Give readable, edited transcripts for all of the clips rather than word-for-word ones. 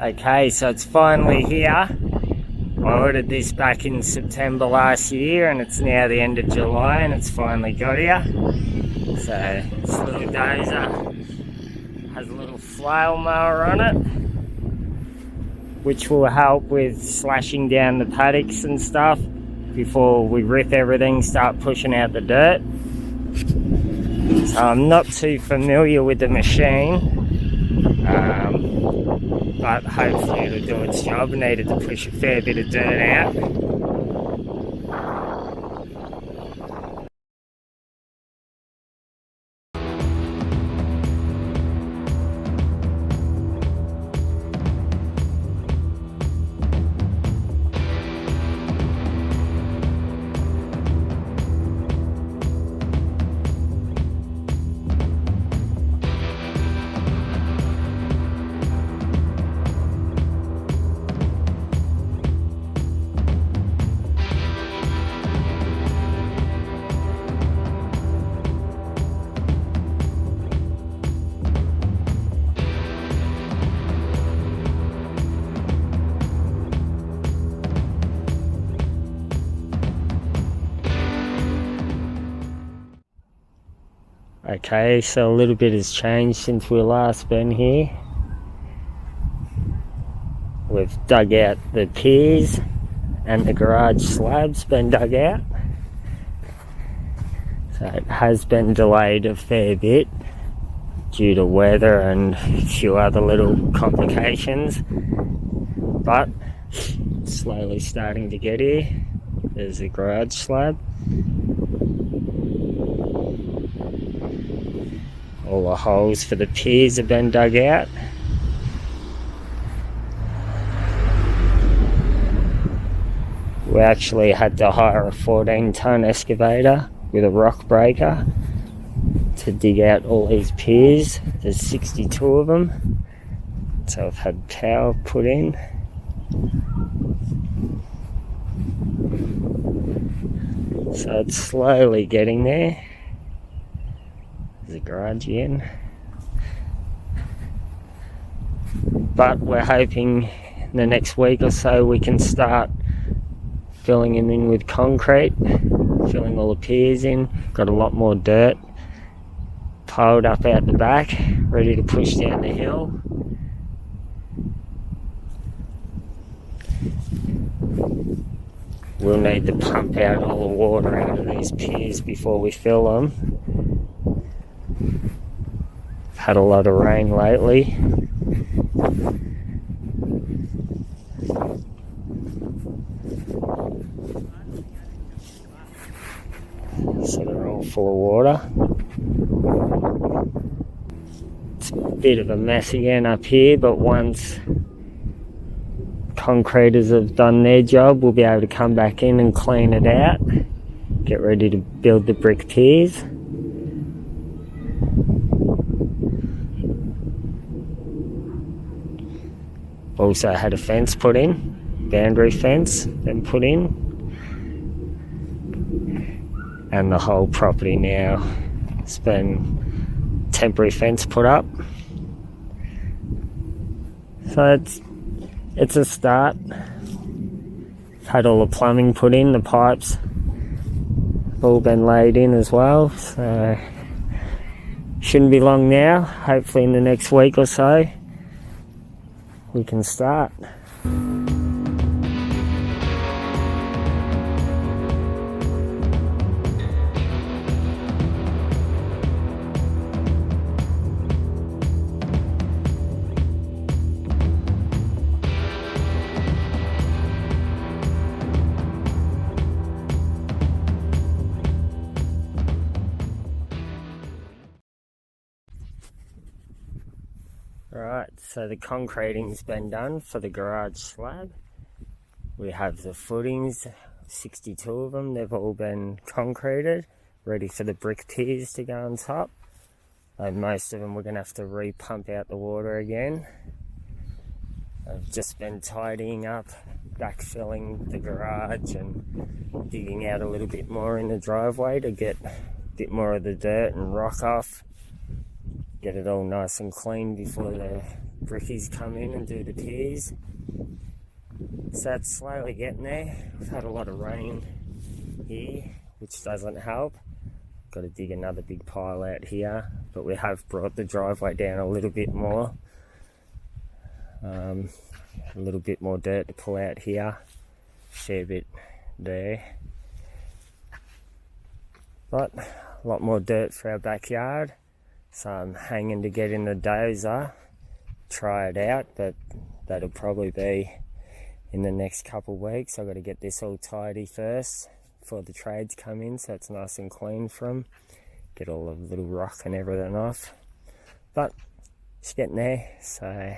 Okay, so it's finally here. I ordered this back in September last year and it's now the end of July and it's finally got here. So this little dozer has a little flail mower on it, which will help with slashing down the paddocks and stuff before we rip everything, start pushing out the dirt. So I'm not too familiar with the machine. But hopefully it'll do its job. I needed to push a fair bit of dirt out. Okay, so a little bit has changed since we last been here. We've dug out the piers and the garage slab's been dug out. So it has been delayed a fair bit due to weather and a few other little complications. But slowly starting to get here. There's the garage slab. All the holes for the piers have been dug out. We actually had to hire a 14-ton excavator with a rock breaker to dig out all these piers. There's 62 of them. So I've had power put in. So it's slowly getting there. The garage in, but we're hoping in the next week or so we can start filling them in with concrete, filling all the piers in. Got a lot more dirt piled up out the back, ready to push down the hill. We'll need to pump out all the water out of these piers before we fill them. Had a lot of rain lately. So they're all full of water. It's a bit of a mess again up here, but once concreters have done their job, we'll be able to come back in and clean it out. Get ready to build the brick piers. Also had a fence put in, boundary fence, then put in. And the whole property now, it's been temporary fence put up. So it's a start. Had all the plumbing put in, the pipes have all been laid in as well. So shouldn't be long now, hopefully in the next week or so. We can start. Right, so the concreting's been done for the garage slab. We have the footings, 62 of them, they've all been concreted, ready for the brick piers to go on top. And most of them we're going to have to re-pump out the water again. I've just been tidying up, backfilling the garage and digging out a little bit more in the driveway to get a bit more of the dirt and rock off. Get it all nice and clean before the brickies come in and do the piers. So it's slowly getting there. We've had a lot of rain here, which doesn't help. Got to dig another big pile out here, but we have brought the driveway down a little bit more. A little bit more dirt to pull out here, fair bit there. But a lot more dirt for our backyard. So I'm hanging to get in the Dozer, try it out, but that'll probably be in the next couple of weeks. I've got to get this all tidy first before the trades come in, so it's nice and clean from. Get all the little rock and everything off. But it's getting there, so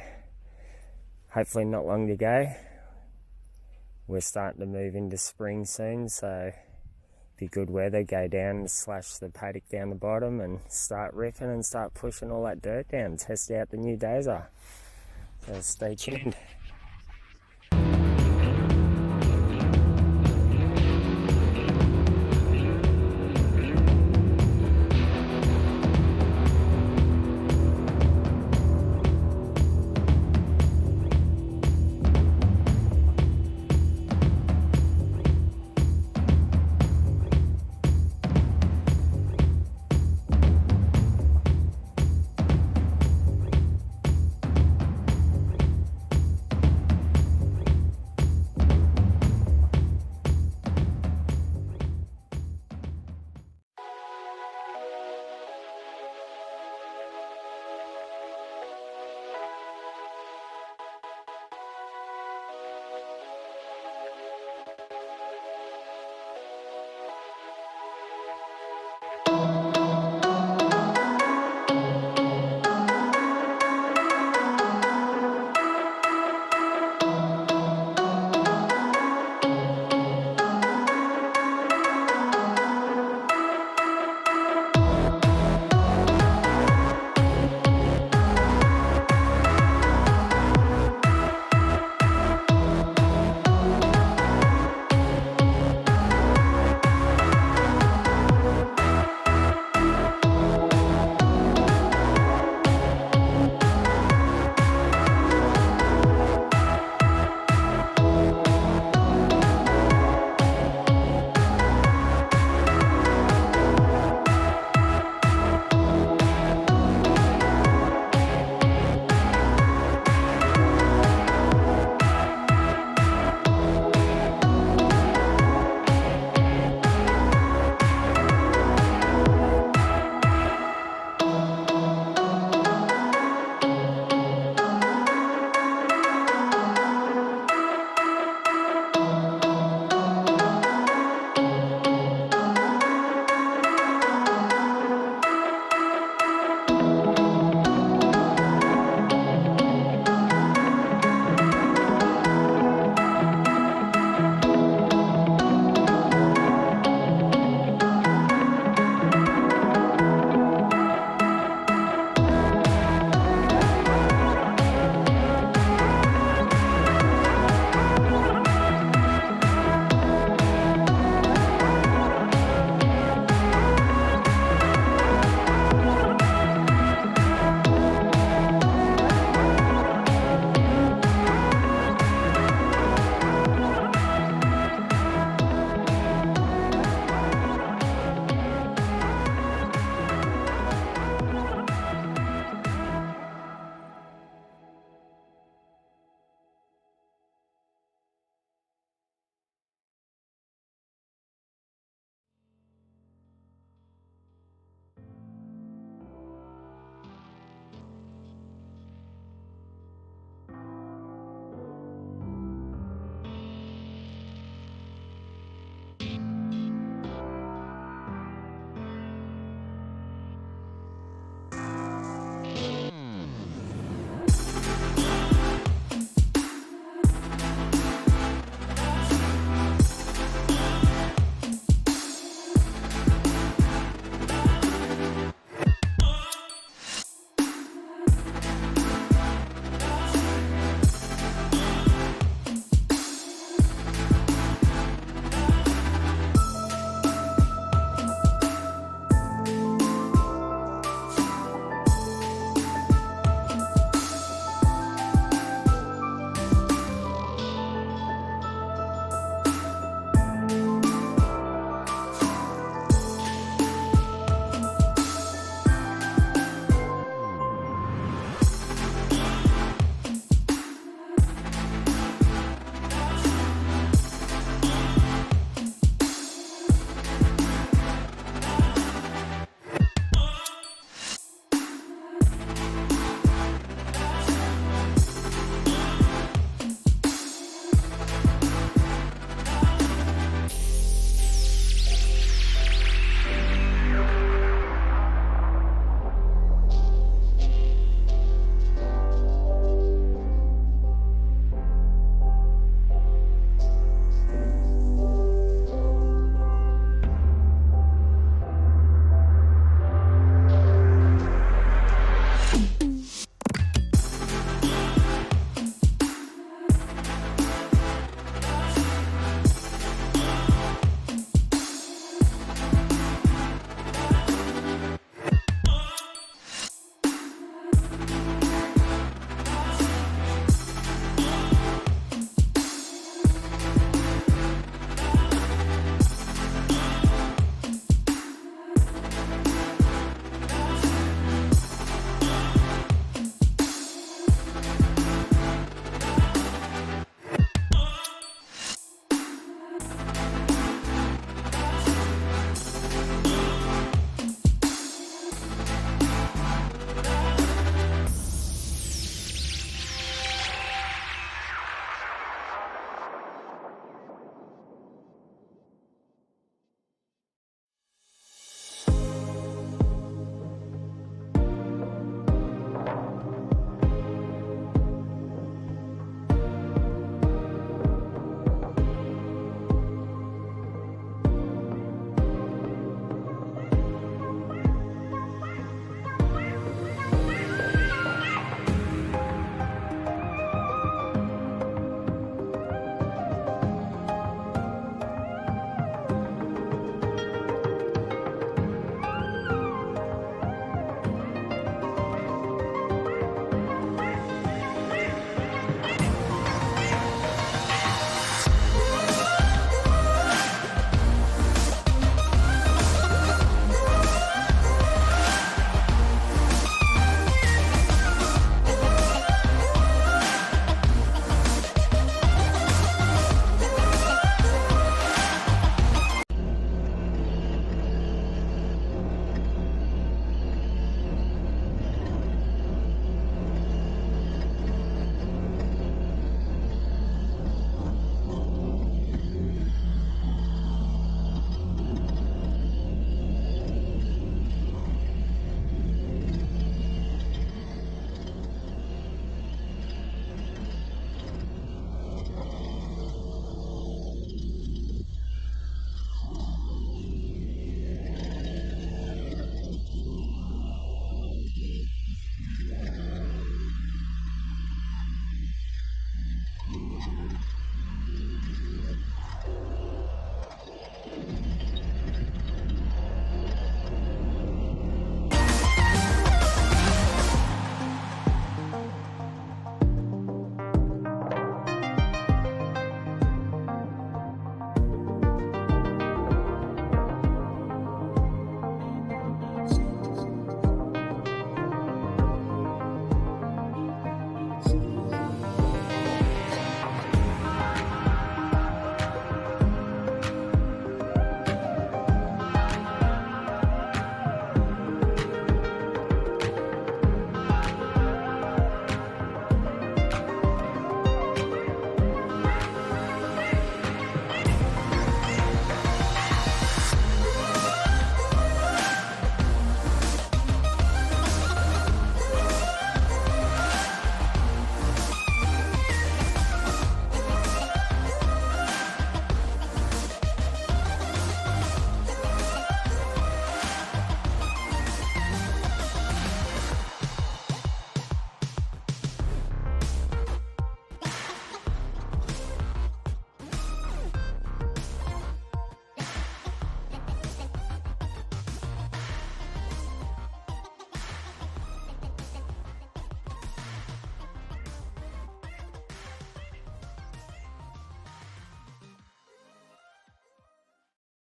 hopefully not long to go. We're starting to move into spring soon, so be good weather, go down and slash the paddock down the bottom and start ripping and start pushing all that dirt down, test out the new Dozer. So stay tuned.